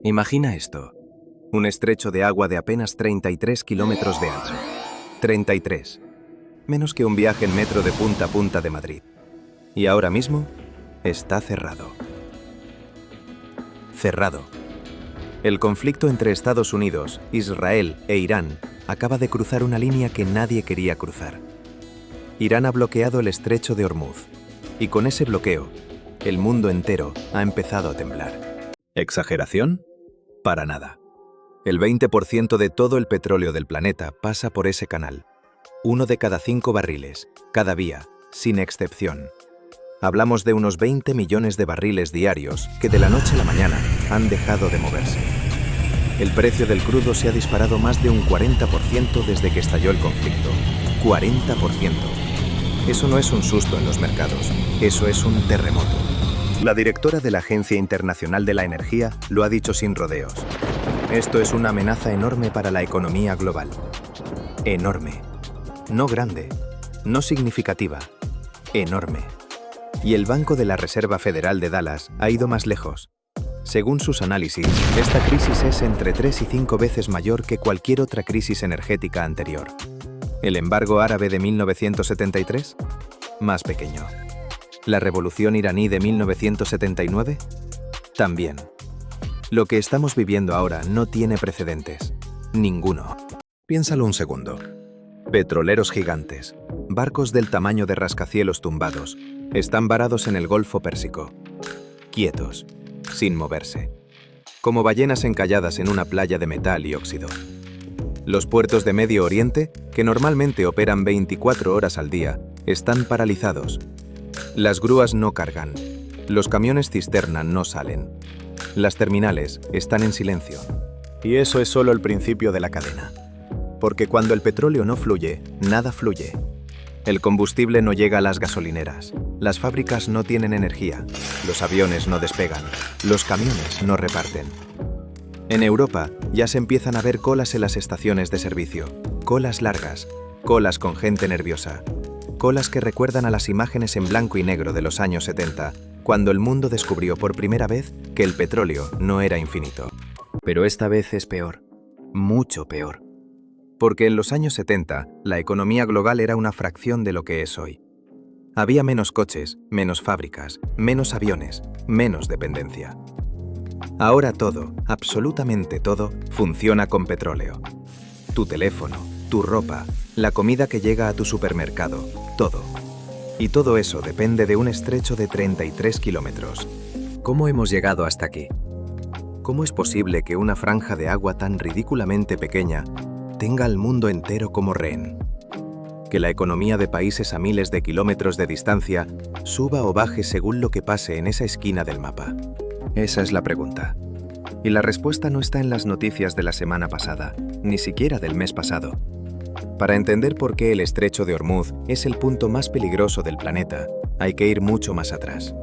Imagina esto. Un estrecho de agua de apenas 33 kilómetros de ancho. 33. Menos que un viaje en metro de punta a punta de Madrid. Y ahora mismo está cerrado. Cerrado. El conflicto entre Estados Unidos, Israel e Irán acaba de cruzar una línea que nadie quería cruzar. Irán ha bloqueado el estrecho de Hormuz. Y con ese bloqueo, el mundo entero ha empezado a temblar. ¿Exageración? Para nada. El 20% de todo el petróleo del planeta pasa por ese canal. 1 de cada 5 barriles, cada día, sin excepción. Hablamos de unos 20 millones de barriles diarios que de la noche a la mañana han dejado de moverse. El precio del crudo se ha disparado más de un 40% desde que estalló el conflicto. 40%. Eso no es un susto en los mercados, eso es un terremoto. La directora de la Agencia Internacional de la Energía lo ha dicho sin rodeos. Esto es una amenaza enorme para la economía global. Enorme. No grande, no significativa. Enorme. Y el Banco de la Reserva Federal de Dallas ha ido más lejos. Según sus análisis, esta crisis es entre 3 y 5 veces mayor que cualquier otra crisis energética anterior. ¿El embargo árabe de 1973? Más pequeño. ¿La revolución iraní de 1979? También. Lo que estamos viviendo ahora no tiene precedentes. Ninguno. Piénsalo un segundo. Petroleros gigantes, barcos del tamaño de rascacielos tumbados, están varados en el Golfo Pérsico. Quietos, sin moverse. Como ballenas encalladas en una playa de metal y óxido. Los puertos de Medio Oriente, que normalmente operan 24 horas al día, están paralizados. Las grúas no cargan. Los camiones cisterna no salen. Las terminales están en silencio. Y eso es solo el principio de la cadena. Porque cuando el petróleo no fluye, nada fluye. El combustible no llega a las gasolineras. Las fábricas no tienen energía. Los aviones no despegan. Los camiones no reparten. En Europa ya se empiezan a ver colas en las estaciones de servicio. Colas largas. Colas con gente nerviosa. Colas que recuerdan a las imágenes en blanco y negro de los años 70, cuando el mundo descubrió por primera vez que el petróleo no era infinito. Pero esta vez es peor. Mucho peor. Porque en los años 70, la economía global era una fracción de lo que es hoy. Había menos coches, menos fábricas, menos aviones, menos dependencia. Ahora todo, absolutamente todo, funciona con petróleo. Tu teléfono, tu ropa, la comida que llega a tu supermercado, todo. Y todo eso depende de un estrecho de 33 kilómetros. ¿Cómo hemos llegado hasta aquí? ¿Cómo es posible que una franja de agua tan ridículamente pequeña tenga al mundo entero como rehén? Que la economía de países a miles de kilómetros de distancia suba o baje según lo que pase en esa esquina del mapa. Esa es la pregunta. Y la respuesta no está en las noticias de la semana pasada, ni siquiera del mes pasado. Para entender por qué el estrecho de Hormuz es el punto más peligroso del planeta, hay que ir mucho más atrás.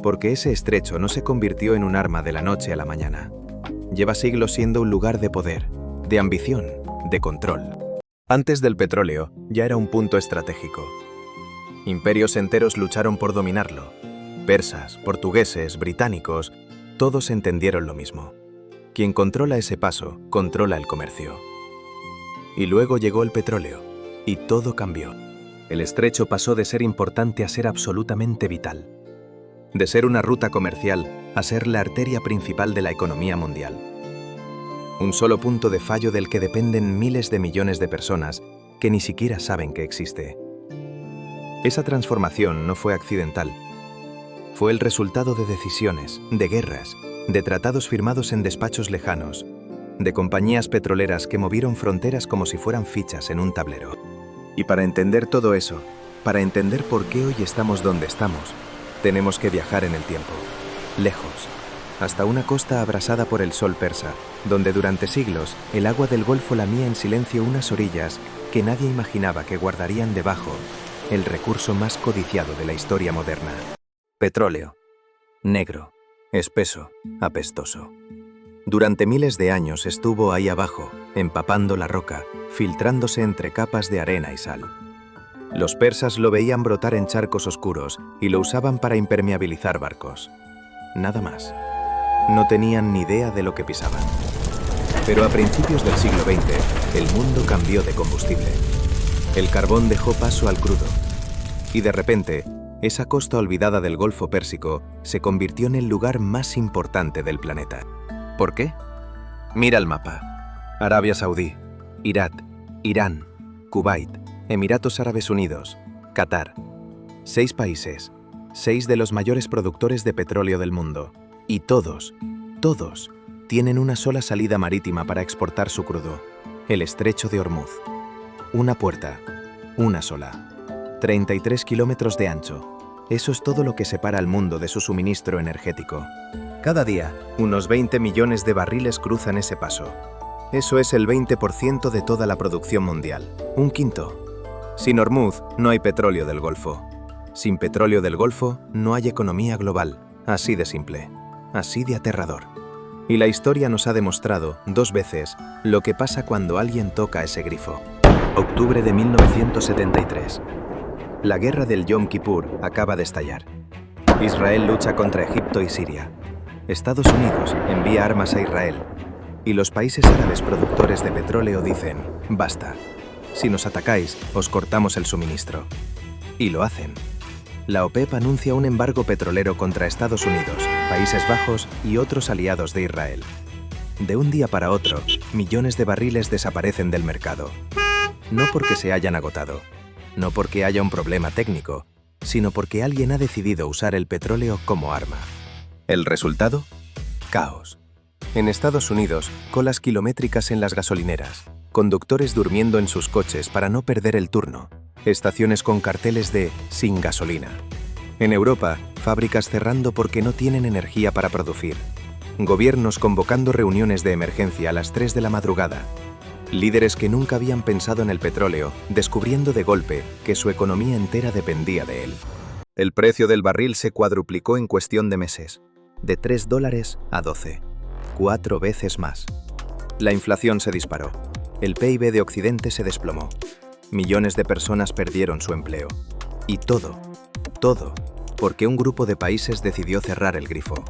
Porque ese estrecho no se convirtió en un arma de la noche a la mañana. Lleva siglos siendo un lugar de poder, de ambición, de control. Antes del petróleo, ya era un punto estratégico. Imperios enteros lucharon por dominarlo. Persas, portugueses, británicos, todos entendieron lo mismo. Quien controla ese paso, controla el comercio. Y luego llegó el petróleo, y todo cambió. El estrecho pasó de ser importante a ser absolutamente vital. De ser una ruta comercial a ser la arteria principal de la economía mundial. Un solo punto de fallo del que dependen miles de millones de personas que ni siquiera saben que existe. Esa transformación no fue accidental. Fue el resultado de decisiones, de guerras, de tratados firmados en despachos lejanos, de compañías petroleras que movieron fronteras como si fueran fichas en un tablero. Y para entender todo eso, para entender por qué hoy estamos donde estamos, tenemos que viajar en el tiempo, lejos, hasta una costa abrasada por el sol persa, donde durante siglos el agua del Golfo lamía en silencio unas orillas que nadie imaginaba que guardarían debajo el recurso más codiciado de la historia moderna. Petróleo. Negro, espeso, apestoso. Durante miles de años estuvo ahí abajo, empapando la roca, filtrándose entre capas de arena y sal. Los persas lo veían brotar en charcos oscuros y lo usaban para impermeabilizar barcos. Nada más. no tenían ni idea de lo que pisaban. Pero a principios del siglo XX, el mundo cambió de combustible. El carbón dejó paso al crudo. Y de repente, esa costa olvidada del Golfo Pérsico se convirtió en el lugar más importante del planeta. ¿Por qué? Mira el mapa. Arabia Saudí, Irak, Irán, Kuwait, Emiratos Árabes Unidos, Qatar. 6 países, 6 de los mayores productores de petróleo del mundo. Y todos, tienen una sola salida marítima para exportar su crudo: el Estrecho de Ormuz. Una puerta, una sola. 33 kilómetros de ancho. Eso es todo lo que separa al mundo de su suministro energético. Cada día, unos 20 millones de barriles cruzan ese paso. Eso es el 20% de toda la producción mundial. Un quinto. Sin Ormuz, no hay petróleo del Golfo. Sin petróleo del Golfo, no hay economía global. Así de simple. Así de aterrador. Y la historia nos ha demostrado 2 veces lo que pasa cuando alguien toca ese grifo. Octubre de 1973. La guerra del Yom Kippur acaba de estallar. Israel lucha contra Egipto y Siria. Estados Unidos envía armas a Israel. Y los países árabes productores de petróleo dicen: basta. Si nos atacáis, os cortamos el suministro. Y lo hacen. La OPEP anuncia un embargo petrolero contra Estados Unidos, Países Bajos y otros aliados de Israel. De un día para otro, millones de barriles desaparecen del mercado. No porque se hayan agotado, no porque haya un problema técnico, sino porque alguien ha decidido usar el petróleo como arma. ¿El resultado? Caos. En Estados Unidos, colas kilométricas en las gasolineras, conductores durmiendo en sus coches para no perder el turno, estaciones con carteles de «sin gasolina». En Europa, fábricas cerrando porque no tienen energía para producir. Gobiernos convocando reuniones de emergencia a las 3 de la madrugada. Líderes que nunca habían pensado en el petróleo, descubriendo de golpe que su economía entera dependía de él. El precio del barril se cuadruplicó en cuestión de meses, de $3 a 12, 4 veces más. La inflación se disparó. El PIB de Occidente se desplomó. Millones de personas perdieron su empleo. Y todo, porque un grupo de países decidió cerrar el grifo.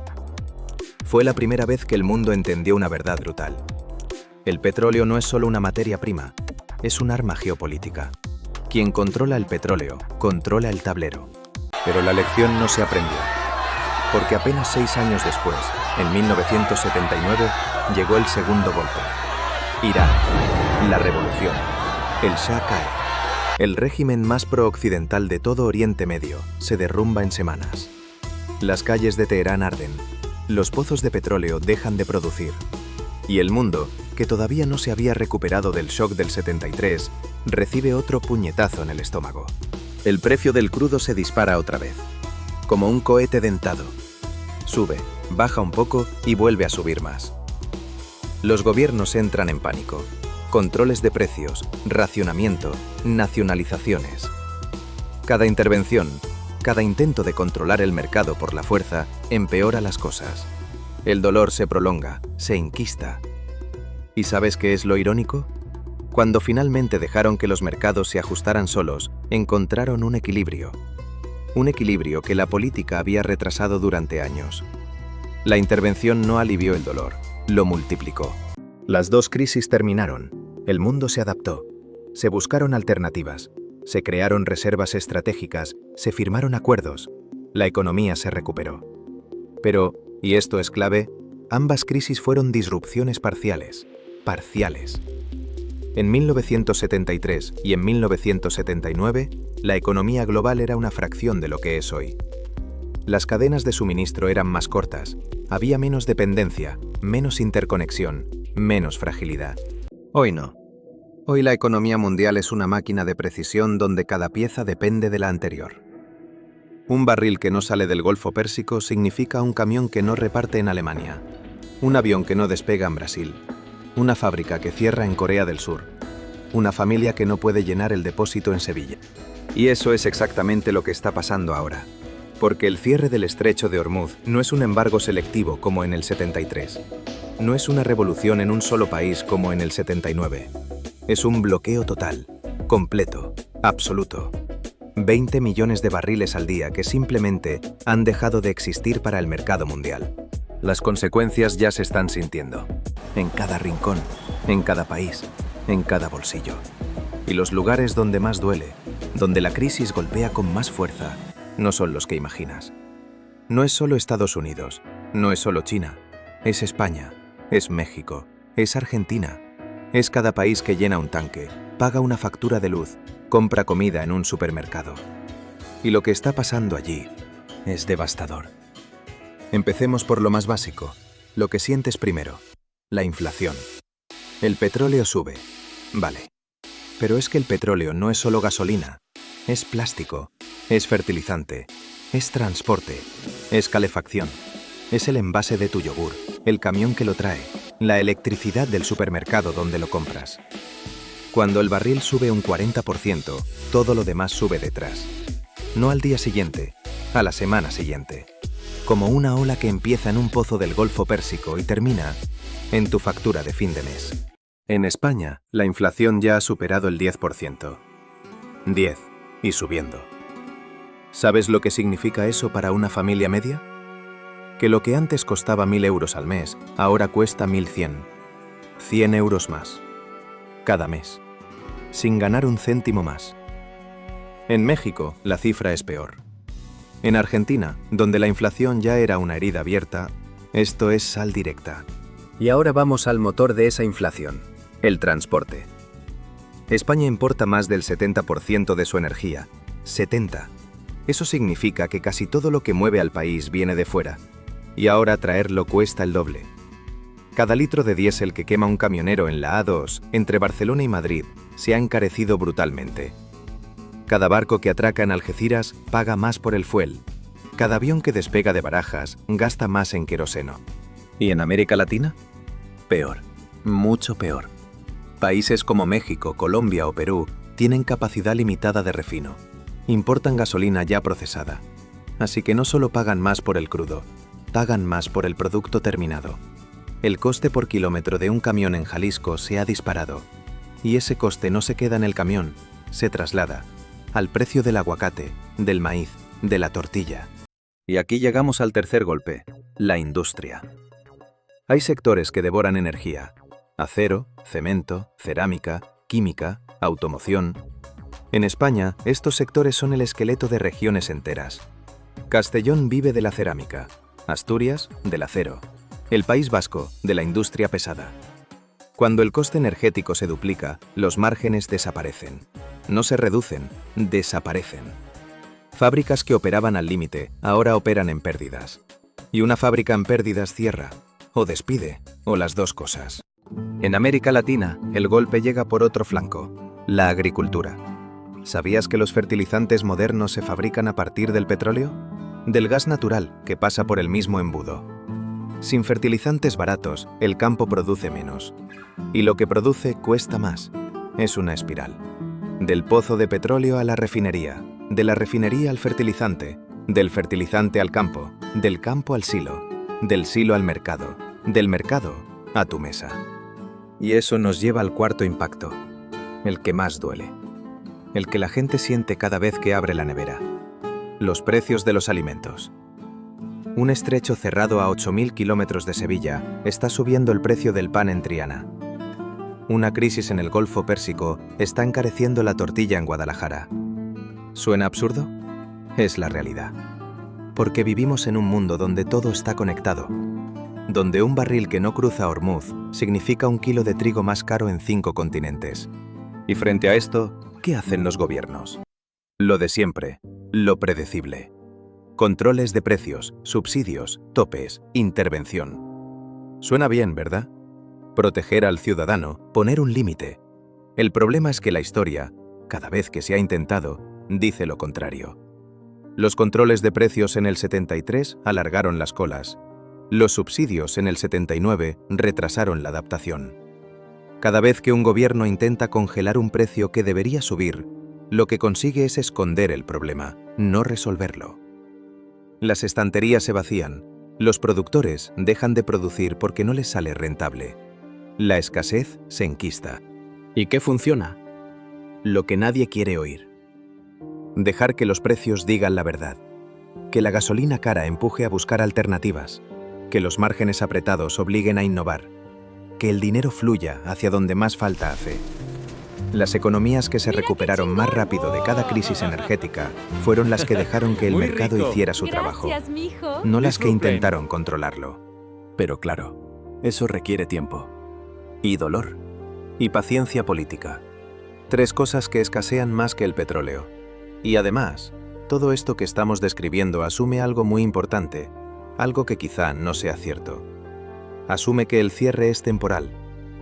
Fue la primera vez que el mundo entendió una verdad brutal. El petróleo no es solo una materia prima, es un arma geopolítica. Quien controla el petróleo, controla el tablero. Pero la lección no se aprendió. Porque apenas 6 años después, en 1979, llegó el segundo golpe. Irán, la revolución. El Shah cae. El régimen más pro-occidental de todo Oriente Medio se derrumba en semanas. Las calles de Teherán arden. Los pozos de petróleo dejan de producir. Y el mundo, que todavía no se había recuperado del shock del 73, recibe otro puñetazo en el estómago. El precio del crudo se dispara otra vez, como un cohete dentado. Sube, baja un poco y vuelve a subir más. Los gobiernos entran en pánico. Controles de precios, racionamiento, nacionalizaciones. Cada intervención, cada intento de controlar el mercado por la fuerza, empeora las cosas. El dolor se prolonga, se enquista. ¿Y sabes qué es lo irónico? Cuando finalmente dejaron que los mercados se ajustaran solos, encontraron un equilibrio. Un equilibrio que la política había retrasado durante años. La intervención no alivió el dolor, lo multiplicó. Las 2 crisis terminaron. El mundo se adaptó. Se buscaron alternativas. Se crearon reservas estratégicas. Se firmaron acuerdos. La economía se recuperó. Pero, y esto es clave, ambas crisis fueron disrupciones parciales. En 1973 y en 1979, la economía global era una fracción de lo que es hoy. Las cadenas de suministro eran más cortas, había menos dependencia, menos interconexión, menos fragilidad. Hoy no. Hoy la economía mundial es una máquina de precisión donde cada pieza depende de la anterior. Un barril que no sale del Golfo Pérsico significa un camión que no reparte en Alemania, un avión que no despega en Brasil, una fábrica que cierra en Corea del Sur, una familia que no puede llenar el depósito en Sevilla. Y eso es exactamente lo que está pasando ahora. Porque el cierre del Estrecho de Ormuz no es un embargo selectivo como en el 73. No es una revolución en un solo país como en el 79. Es un bloqueo total, completo, absoluto. 20 millones de barriles al día que simplemente han dejado de existir para el mercado mundial. Las consecuencias ya se están sintiendo. En cada rincón, en cada país, en cada bolsillo. Y los lugares donde más duele, donde la crisis golpea con más fuerza, no son los que imaginas. No es solo Estados Unidos, no es solo China, es España, es México, es Argentina, es cada país que llena un tanque, paga una factura de luz, compra comida en un supermercado. Y lo que está pasando allí es devastador. Empecemos por lo más básico, lo que sientes primero, la inflación. El petróleo sube, vale. Pero es que el petróleo no es solo gasolina, es plástico, es fertilizante, es transporte, es calefacción, es el envase de tu yogur, el camión que lo trae, la electricidad del supermercado donde lo compras. Cuando el barril sube un 40%, todo lo demás sube detrás. No al día siguiente, a la semana siguiente. Como una ola que empieza en un pozo del Golfo Pérsico y termina en tu factura de fin de mes. En España, la inflación ya ha superado el 10%. 10 y subiendo. ¿Sabes lo que significa eso para una familia media? Que lo que antes costaba 1.000 euros al mes, ahora cuesta 1.100. 100 euros más. Cada mes. Sin ganar un céntimo más. En México, la cifra es peor. En Argentina, donde la inflación ya era una herida abierta, esto es sal directa. Y ahora vamos al motor de esa inflación, el transporte. España importa más del 70% de su energía. 70. Eso significa que casi todo lo que mueve al país viene de fuera. Y ahora traerlo cuesta el doble. Cada litro de diésel que quema un camionero en la A2, entre Barcelona y Madrid, se ha encarecido brutalmente. Cada barco que atraca en Algeciras paga más por el fuel. Cada avión que despega de Barajas gasta más en queroseno. ¿Y en América Latina? Peor, mucho peor. Países como México, Colombia o Perú tienen capacidad limitada de refino. Importan gasolina ya procesada. Así que no solo pagan más por el crudo, pagan más por el producto terminado. El coste por kilómetro de un camión en Jalisco se ha disparado. Y ese coste no se queda en el camión, se traslada al precio del aguacate, del maíz, de la tortilla. Y aquí llegamos al tercer golpe, la industria. Hay sectores que devoran energía. Acero, cemento, cerámica, química, automoción. En España, estos sectores son el esqueleto de regiones enteras. Castellón vive de la cerámica, Asturias, del acero, el País Vasco, de la industria pesada. Cuando el coste energético se duplica, los márgenes desaparecen. No se reducen, desaparecen. Fábricas que operaban al límite, ahora operan en pérdidas. Y una fábrica en pérdidas cierra, o despide, o las dos cosas. En América Latina, el golpe llega por otro flanco, la agricultura. ¿Sabías que los fertilizantes modernos se fabrican a partir del petróleo? Del gas natural, que pasa por el mismo embudo. Sin fertilizantes baratos, el campo produce menos. Y lo que produce cuesta más. Es una espiral. Del pozo de petróleo a la refinería, de la refinería al fertilizante, del fertilizante al campo, del campo al silo, del silo al mercado, del mercado a tu mesa. Y eso nos lleva al cuarto impacto, el que más duele, el que la gente siente cada vez que abre la nevera. Los precios de los alimentos. Un estrecho cerrado a 8.000 kilómetros de Sevilla está subiendo el precio del pan en Triana. Una crisis en el Golfo Pérsico está encareciendo la tortilla en Guadalajara. ¿Suena absurdo? Es la realidad. Porque vivimos en un mundo donde todo está conectado, donde un barril que no cruza Ormuz significa 1 kilo de trigo más caro en 5 continentes. Y frente a esto, ¿qué hacen los gobiernos? Lo de siempre, lo predecible. Controles de precios, subsidios, topes, intervención. Suena bien, ¿verdad? Proteger al ciudadano, poner un límite. El problema es que la historia, cada vez que se ha intentado, dice lo contrario. Los controles de precios en el 73 alargaron las colas. Los subsidios en el 79 retrasaron la adaptación. Cada vez que un gobierno intenta congelar un precio que debería subir, lo que consigue es esconder el problema, no resolverlo. Las estanterías se vacían, los productores dejan de producir porque no les sale rentable. La escasez se enquista. ¿Y qué funciona? Lo que nadie quiere oír. Dejar que los precios digan la verdad. Que la gasolina cara empuje a buscar alternativas. que los márgenes apretados obliguen a innovar, que el dinero fluya hacia donde más falta hace. Las economías que se recuperaron más rápido de cada crisis energética fueron las que dejaron que el mercado hiciera su trabajo, no las que intentaron controlarlo. Pero claro, eso requiere tiempo. Y dolor. Y paciencia política. 3 cosas que escasean más que el petróleo. Y además, todo esto que estamos describiendo asume algo muy importante, algo que quizá no sea cierto. Asume que el cierre es temporal,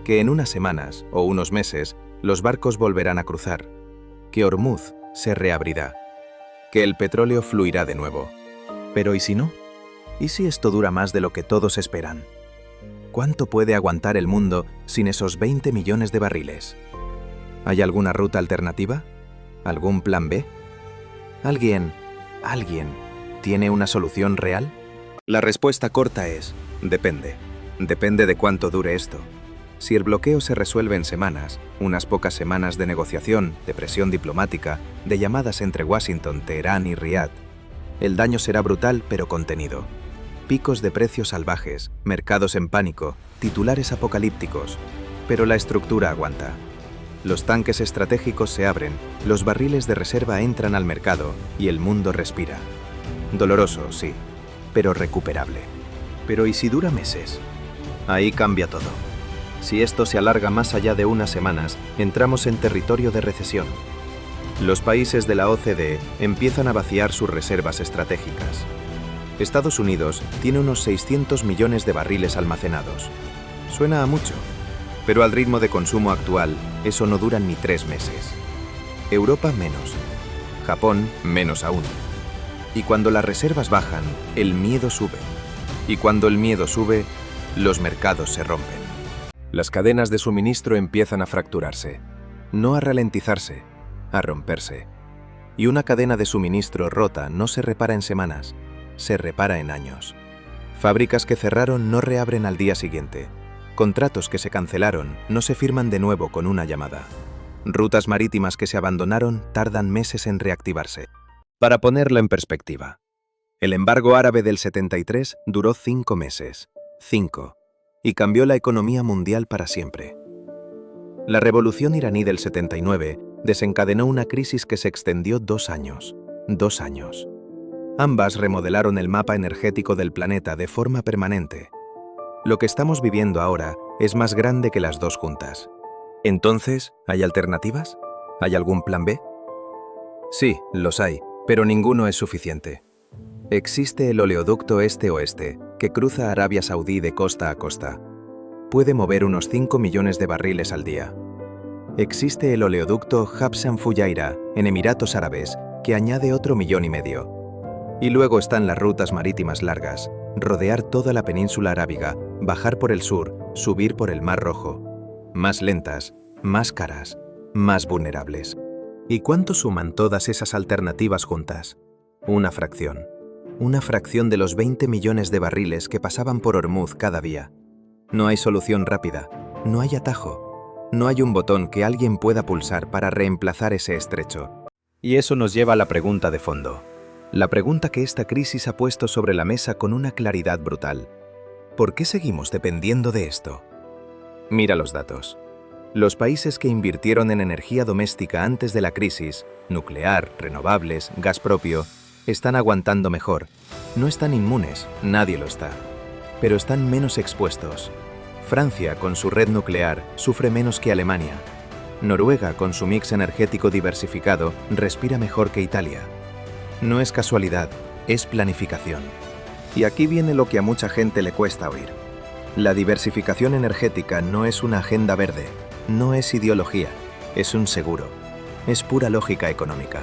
que en unas semanas o unos meses los barcos volverán a cruzar, que Ormuz se reabrirá, que el petróleo fluirá de nuevo. Pero ¿y si no? ¿Y si esto dura más de lo que todos esperan? ¿Cuánto puede aguantar el mundo sin esos 20 millones de barriles? ¿Hay alguna ruta alternativa? ¿Algún plan B? ¿Alguien tiene una solución real? La respuesta corta es, depende. Depende de cuánto dure esto. Si el bloqueo se resuelve en semanas, unas pocas semanas de negociación, de presión diplomática, de llamadas entre Washington, Teherán y Riad, el daño será brutal pero contenido. Picos de precios salvajes, mercados en pánico, titulares apocalípticos, pero la estructura aguanta. Los tanques estratégicos se abren, los barriles de reserva entran al mercado y el mundo respira. Doloroso, sí, pero recuperable. Pero ¿y si dura meses? Ahí cambia todo. Si esto se alarga más allá de unas semanas, entramos en territorio de recesión. Los países de la OCDE empiezan a vaciar sus reservas estratégicas. Estados Unidos tiene unos 600 millones de barriles almacenados. Suena a mucho, pero al ritmo de consumo actual, eso no dura ni 3 meses. Europa menos. Japón menos aún. Y cuando las reservas bajan, el miedo sube. Y cuando el miedo sube, los mercados se rompen. Las cadenas de suministro empiezan a fracturarse. No a ralentizarse, a romperse. Y una cadena de suministro rota no se repara en semanas, se repara en años. Fábricas que cerraron no reabren al día siguiente. Contratos que se cancelaron no se firman de nuevo con una llamada. Rutas marítimas que se abandonaron tardan meses en reactivarse. Para ponerlo en perspectiva, el embargo árabe del 73 duró 5 meses. 5. Y cambió la economía mundial para siempre. La revolución iraní del 79 desencadenó una crisis que se extendió 2 años. 2 años. Ambas remodelaron el mapa energético del planeta de forma permanente. Lo que estamos viviendo ahora es más grande que las 2 juntas. Entonces, ¿hay alternativas? ¿Hay algún plan B? Sí, los hay, pero ninguno es suficiente. Existe el oleoducto este-oeste, que cruza Arabia Saudí de costa a costa. Puede mover unos 5 millones de barriles al día. Existe el oleoducto Habshan Fujairah, en Emiratos Árabes, que añade otro 1,5 millones. Y luego están las rutas marítimas largas, rodear toda la península arábiga, bajar por el sur, subir por el Mar Rojo. Más lentas, más caras, más vulnerables. ¿Y cuánto suman todas esas alternativas juntas? Una fracción. Una fracción de los 20 millones de barriles que pasaban por Ormuz cada día. No hay solución rápida, no hay atajo, no hay un botón que alguien pueda pulsar para reemplazar ese estrecho. Y eso nos lleva a la pregunta de fondo. La pregunta que esta crisis ha puesto sobre la mesa con una claridad brutal. ¿Por qué seguimos dependiendo de esto? Mira los datos. Los países que invirtieron en energía doméstica antes de la crisis, nuclear, renovables, gas propio, están aguantando mejor. No están inmunes, nadie lo está. Pero están menos expuestos. Francia, con su red nuclear, sufre menos que Alemania. Noruega, con su mix energético diversificado, respira mejor que Italia. No es casualidad, es planificación. Y aquí viene lo que a mucha gente le cuesta oír. La diversificación energética no es una agenda verde, no es ideología, es un seguro, es pura lógica económica.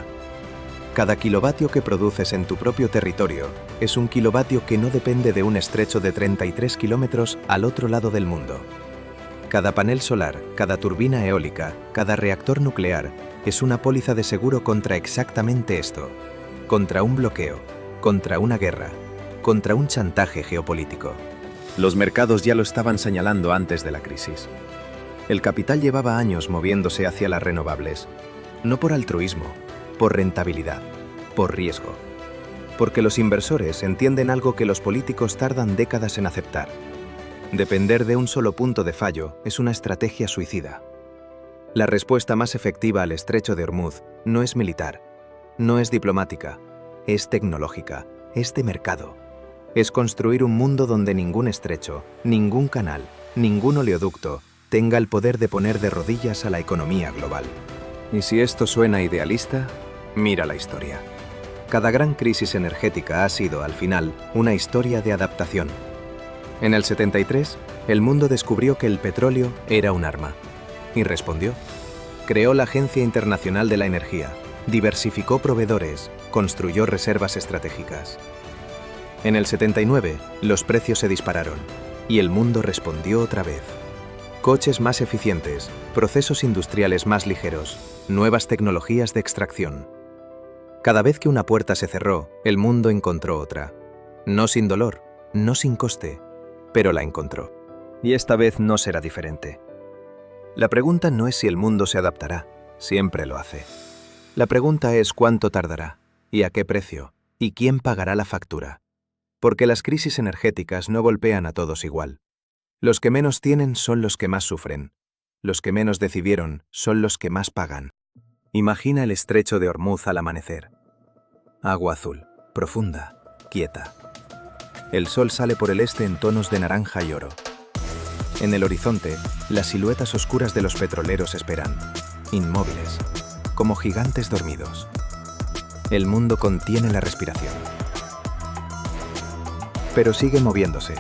Cada kilovatio que produces en tu propio territorio es un kilovatio que no depende de un estrecho de 33 kilómetros al otro lado del mundo. Cada panel solar, cada turbina eólica, cada reactor nuclear es una póliza de seguro contra exactamente esto. Contra un bloqueo, contra una guerra, contra un chantaje geopolítico. Los mercados ya lo estaban señalando antes de la crisis. El capital llevaba años moviéndose hacia las renovables, no por altruismo, por rentabilidad, por riesgo. Porque los inversores entienden algo que los políticos tardan décadas en aceptar. Depender de un solo punto de fallo es una estrategia suicida. La respuesta más efectiva al estrecho de Ormuz no es militar, no es diplomática, es tecnológica, es de mercado. Es construir un mundo donde ningún estrecho, ningún canal, ningún oleoducto tenga el poder de poner de rodillas a la economía global. Y si esto suena idealista, mira la historia. Cada gran crisis energética ha sido, al final, una historia de adaptación. En el 73, el mundo descubrió que el petróleo era un arma. Y respondió. Creó la Agencia Internacional de la Energía, diversificó proveedores, construyó reservas estratégicas. En el 79, los precios se dispararon, y el mundo respondió otra vez. Coches más eficientes, procesos industriales más ligeros, nuevas tecnologías de extracción. Cada vez que una puerta se cerró, el mundo encontró otra. No sin dolor, no sin coste, pero la encontró. Y esta vez no será diferente. La pregunta no es si el mundo se adaptará, siempre lo hace. La pregunta es cuánto tardará, y a qué precio, y quién pagará la factura. Porque las crisis energéticas no golpean a todos igual. Los que menos tienen son los que más sufren. Los que menos decidieron son los que más pagan. Imagina el estrecho de Ormuz al amanecer. Agua azul, profunda, quieta. El sol sale por el este en tonos de naranja y oro. En el horizonte, las siluetas oscuras de los petroleros esperan, inmóviles, como gigantes dormidos. El mundo contiene la respiración. Pero sigue moviéndose.